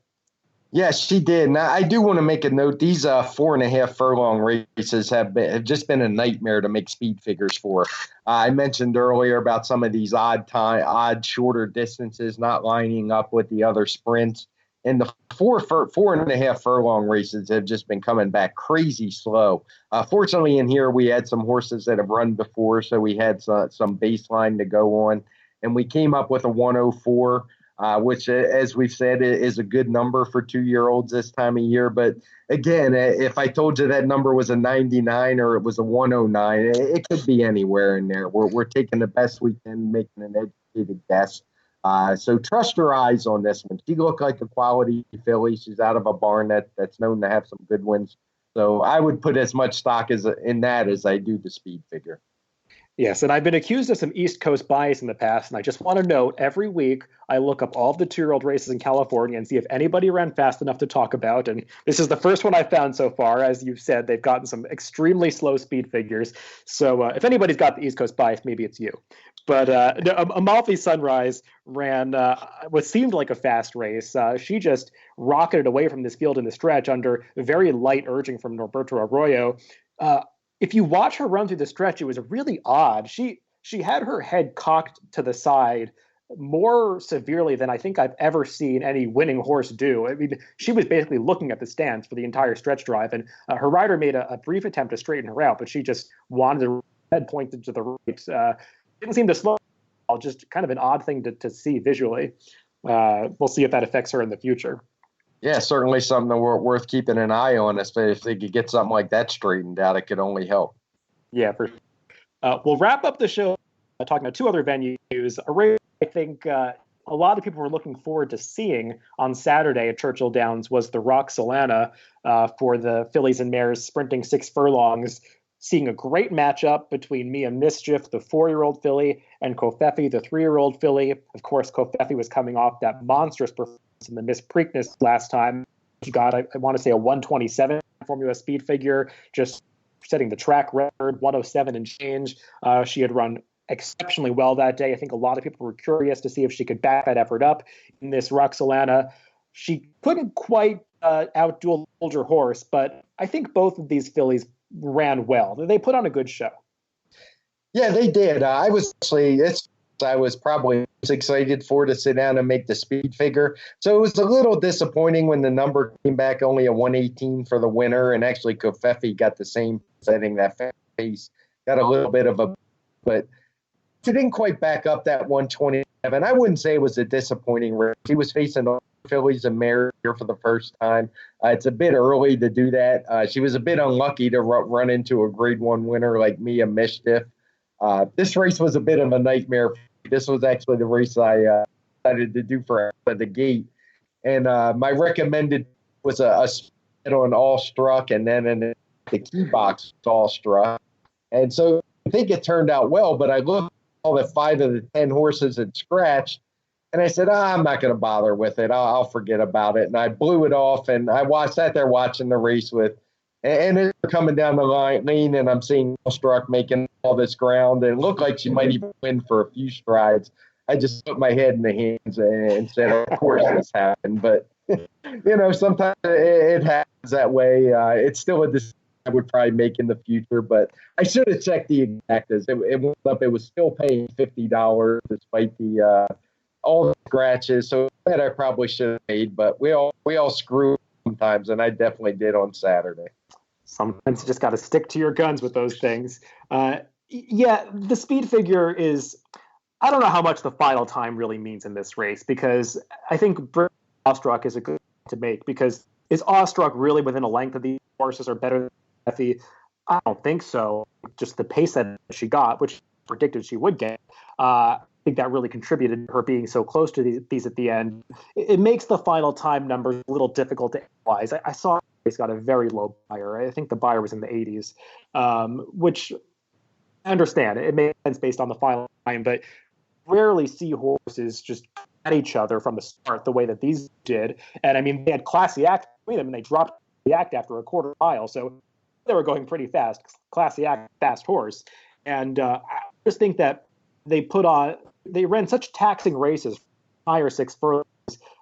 Yes, she did. Now, I do want to make a note. These 4.5 furlong races have just been a nightmare to make speed figures for. I mentioned earlier about some of these odd shorter distances not lining up with the other sprints. And the 4.5 furlong races have just been coming back crazy slow. Fortunately, in here, we had some horses that have run before, so we had some baseline to go on. And we came up with a 104. Which, as we've said, is a good number for 2-year-olds this time of year. But again, if I told you that number was a 99 or it was a 109, it could be anywhere in there. We're taking the best we can, making an educated guess. So trust your eyes on this one. She looked like a quality filly. She's out of a barn that's known to have some good wins. So I would put as much stock in that as I do the speed figure. Yes, and I've been accused of some East Coast bias in the past, and I just want to note every week I look up all of the 2-year-old races in California and see if anybody ran fast enough to talk about, and this is the first one I've found so far. As you've said, they've gotten some extremely slow speed figures, so if anybody's got the East Coast bias, maybe it's you. But Amalfi Sunrise ran what seemed like a fast race. She just rocketed away from this field in the stretch under very light urging from Norberto Arroyo. If you watch her run through the stretch, it was really odd. She had her head cocked to the side more severely than I think I've ever seen any winning horse do. I mean, she was basically looking at the stands for the entire stretch drive, and her rider made a brief attempt to straighten her out, but she just wanted her head pointed to the right. Didn't seem to slow. Just kind of an odd thing to see visually. We'll see if that affects her in the future. Yeah, certainly something worth keeping an eye on, especially if they could get something like that straightened out. It could only help. Yeah, for sure. We'll wrap up the show talking about 2 other venues. A race I think a lot of people were looking forward to seeing on Saturday at Churchill Downs was the Roxolana for the fillies and mares sprinting 6 furlongs. Seeing a great matchup between Mia Mischief, the 4-year-old filly, and Kofefi, the 3-year-old filly. Of course, Kofefi was coming off that monstrous performance in the Miss Preakness last time. She got, I want to say, a 127 TimeformUS speed figure, just setting the track record, 107 and change. She had run exceptionally well that day. I think a lot of people were curious to see if she could back that effort up in this Roxolana. She couldn't quite outduel her horse, but I think both of these fillies ran well. They put on a good show. Yeah, they did. I was probably excited for to sit down and make the speed figure. So it was a little disappointing when the number came back only a 118 for the winner, and actually Kofefi got the same setting that pace. Got a little bit of a, but she didn't quite back up that 127. I wouldn't say it was a disappointing race. She was facing fillies and mares here for the first time. It's a bit early to do that. She was a bit unlucky to run into a Grade 1 winner like Mia Mischief. This race was a bit of a nightmare. This was actually the race I decided to do for the gate. And my recommended was a split on all struck and then in the key box all struck. And so I think it turned out well, but I looked at all the 5 of the 10 horses had scratched. And I said, I'm not going to bother with it. I'll forget about it. And I blew it off. And I sat there watching the race with And it's coming down the lane, and I'm seeing Struck making all this ground, and it looked like she might even win for a few strides. I just put my head in the hands and said, of course this happened. But, sometimes it happens that way. It's still a decision I would probably make in the future, but I should have checked the exactas. It went up. It was still paying $50 despite the all the scratches. So that I probably should have made, but we all screw sometimes, and I definitely did on Saturday. Sometimes you just got to stick to your guns with those things. Yeah, the speed figure is, I don't know how much the final time really means in this race, because I think Awestruck is a good to make, because is Awestruck really within a length of these horses or better than Effie? I don't think so. Just the pace that she got, which predicted she would get, I think that really contributed to her being so close to these at the end. It makes the final time numbers a little difficult to analyze. I saw he's got a very low buyer. I think the buyer was in the 80s, which I understand. It makes sense based on the final time, but rarely see horses just at each other from the start the way that these did. And I mean, they had Classy Act between them, and they dropped the Act after a quarter mile, so they were going pretty fast. Classy Act, fast horse. And I just think that they ran such taxing races, 5 or 6 furlongs,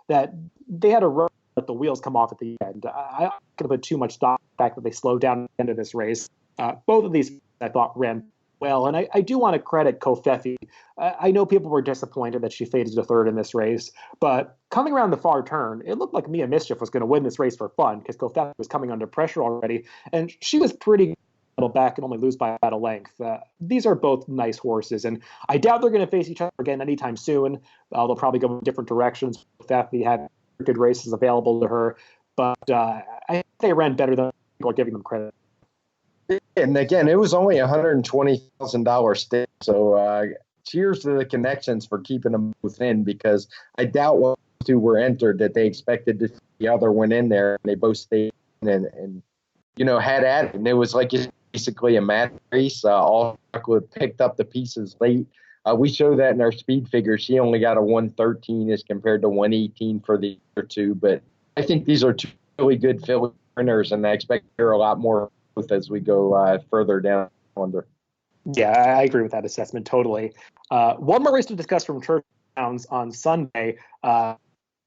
that they had to let the wheels come off at the end. I could have put too much stock in the fact that they slowed down at the end of this race. Both of these, I thought, ran well, and I do want to credit Kofefi. I know people were disappointed that she faded to third in this race, but coming around the far turn, it looked like Mia Mischief was going to win this race for fun, because Kofefi was coming under pressure already, and she was pretty back and only lose by about a length. These are both nice horses, and I doubt they're going to face each other again anytime soon. They'll probably go in different directions. Kofefi had good races available to her, but I think they ran better than people are giving them credit. And again, it was only $120,000 stake. So cheers to the connections for keeping them both in, because I doubt when the two were entered that they expected to see the other one in there, and they both stayed in and had at it. And it was like basically a match race. All picked up the pieces late. We show that in our speed figure. She only got a 113 as compared to 118 for the other two. But I think these are two really good filly winners, and I expect to hear a lot more as we go further down under. Yeah, I agree with that assessment totally. One more race to discuss from Church Downs on Sunday. I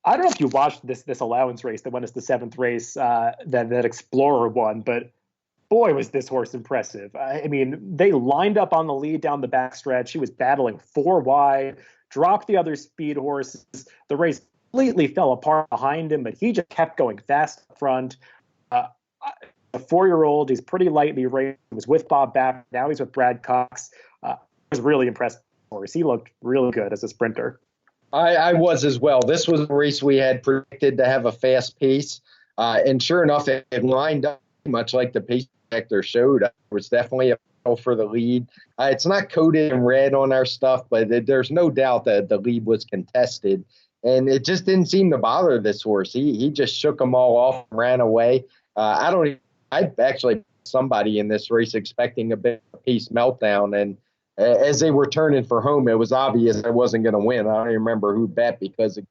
don't know if you watched this allowance race that went as the 7th race that Explorer won, but boy, was this horse impressive. I mean, they lined up on the lead down the backstretch. She was battling 4 wide, dropped the other speed horses. The race completely fell apart behind him, but he just kept going fast up front. A 4-year-old, he's pretty lightly raced. He was with Bob Baffert. Now he's with Brad Cox. I was really impressed with the horse. He looked really good as a sprinter. I was as well. This was a race we had predicted to have a fast pace. And sure enough, it lined up much like the pace detector showed. It was definitely a battle for the lead. It's not coded in red on our stuff, but there's no doubt that the lead was contested. And it just didn't seem to bother this horse. He just shook them all off and ran away. I actually somebody in this race expecting a bit of a pace meltdown, and as they were turning for home, it was obvious I wasn't going to win. I don't even remember who bet, because it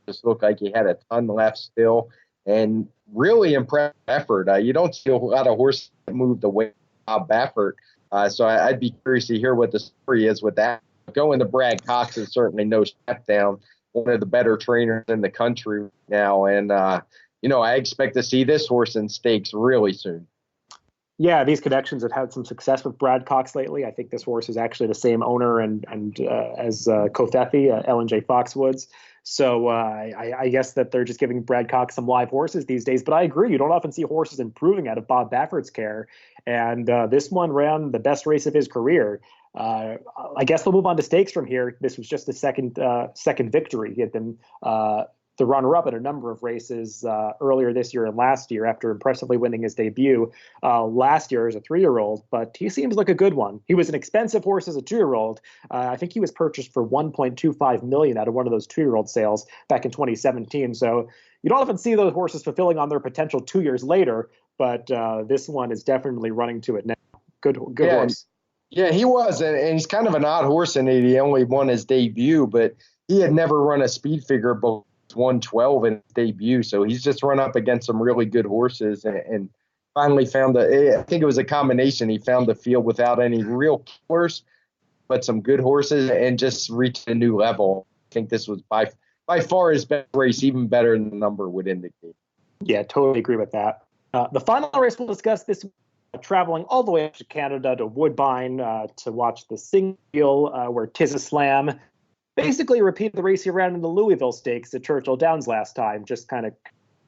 just looked like he had a ton left still, and really impressive effort. You don't see a lot of horses that moved away from Bob Baffert, so I'd be curious to hear what the story is with that. Going to Brad Cox is certainly no step down, one of the better trainers in the country now, and I expect to see this horse in stakes really soon. Yeah, these connections have had some success with Brad Cox lately. I think this horse is actually the same owner and as Kofefi, Ellen J. Foxwoods. So I guess that they're just giving Brad Cox some live horses these days. But I agree, you don't often see horses improving out of Bob Baffert's care. And this one ran the best race of his career. I guess they'll move on to stakes from here. This was just the second victory. He had been the runner-up at a number of races earlier this year and last year after impressively winning his debut last year as a 3-year-old, but he seems like a good one. He was an expensive horse as a 2-year-old. I think he was purchased for $1.25 million out of one of those 2-year-old sales back in 2017. So you don't often see those horses fulfilling on their potential 2 years later, but this one is definitely running to it now. Good horse. Yeah, he was, and he's kind of an odd horse in it. He only won his debut, but he had never run a speed figure below 112 in his debut, so he's just run up against some really good horses, and finally found I think it was a combination. He found the field without any real killers, but some good horses, and just reached a new level. I think this was by far his best race, even better than the number would indicate. Yeah, totally agree with that. The final race we'll discuss this week, traveling all the way up to Canada to Woodbine to watch the single where Slam basically repeated the race he ran in the Louisville Stakes at Churchill Downs last time, just kind of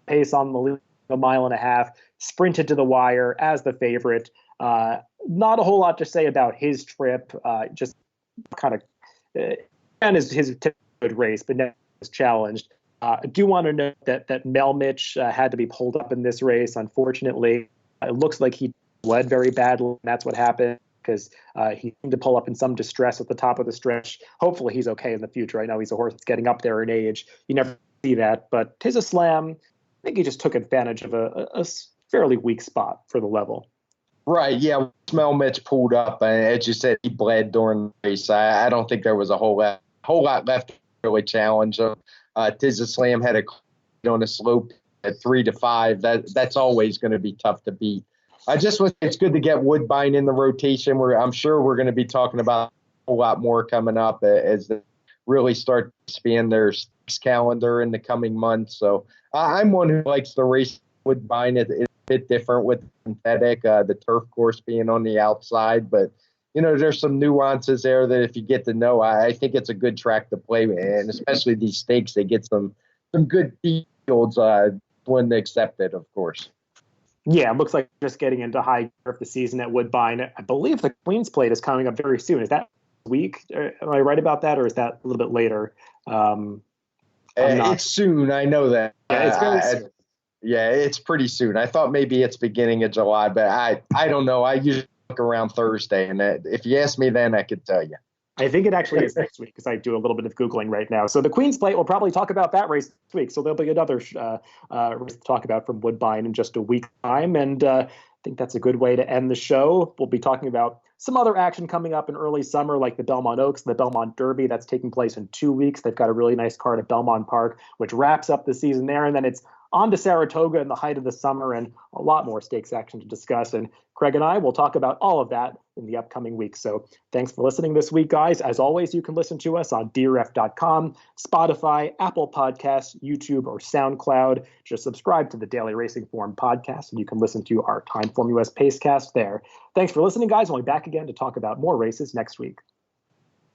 pace on the mile and a half, sprinted to the wire as the favorite. Not a whole lot to say about his trip, just kind of and his good race, but never was challenged. I do want to note that Mel Mitch had to be pulled up in this race. Unfortunately, it looks like he bled very badly, and that's what happened because he seemed to pull up in some distress at the top of the stretch. Hopefully he's okay in the future. I know he's a horse that's getting up there in age. You never see that, but Slam, I think he just took advantage of a fairly weak spot for the level. Right, yeah. Mel Mitch pulled up, and as you said, he bled during the race. I don't think there was a whole lot left to really challenge him. Slam had on a slope at 3 to 5. That's always going to be tough to beat. It's good to get Woodbine in the rotation. I'm sure we're going to be talking about a whole lot more coming up as they really start to expand their calendar in the coming months. So I'm one who likes the race Woodbine. It's a bit different with synthetic, the turf course being on the outside, but there's some nuances there that if you get to know, I think it's a good track to play, and especially these stakes, they get some good fields when accepted, of course. Yeah, it looks like just getting into high gear of the season at Woodbine. I believe the Queen's Plate is coming up very soon. Is that week? Am I right about that, or is that a little bit later? It's soon. I know that. Yeah, it's very soon. Yeah, it's pretty soon. I thought maybe it's beginning of July, but I don't know. I usually look around Thursday, and if you ask me then, I could tell you. I think it actually is next week because I do a little bit of Googling right now. So the Queen's Plate, we'll probably talk about that race this week. So there'll be another race to talk about from Woodbine in just a week's time. And I think that's a good way to end the show. We'll be talking about some other action coming up in early summer, like the Belmont Oaks and the Belmont Derby. That's taking place in 2 weeks. They've got a really nice card at Belmont Park, which wraps up the season there. And then it's on to Saratoga in the height of the summer, and a lot more stakes action to discuss. And Craig and I will talk about all of that in the upcoming weeks. So thanks for listening this week, guys. As always, you can listen to us on drf.com, Spotify, Apple Podcasts, YouTube, or SoundCloud. Just subscribe to the Daily Racing Form podcast, and you can listen to our TimeformUS Pacecast there. Thanks for listening, guys. We'll be back again to talk about more races next week.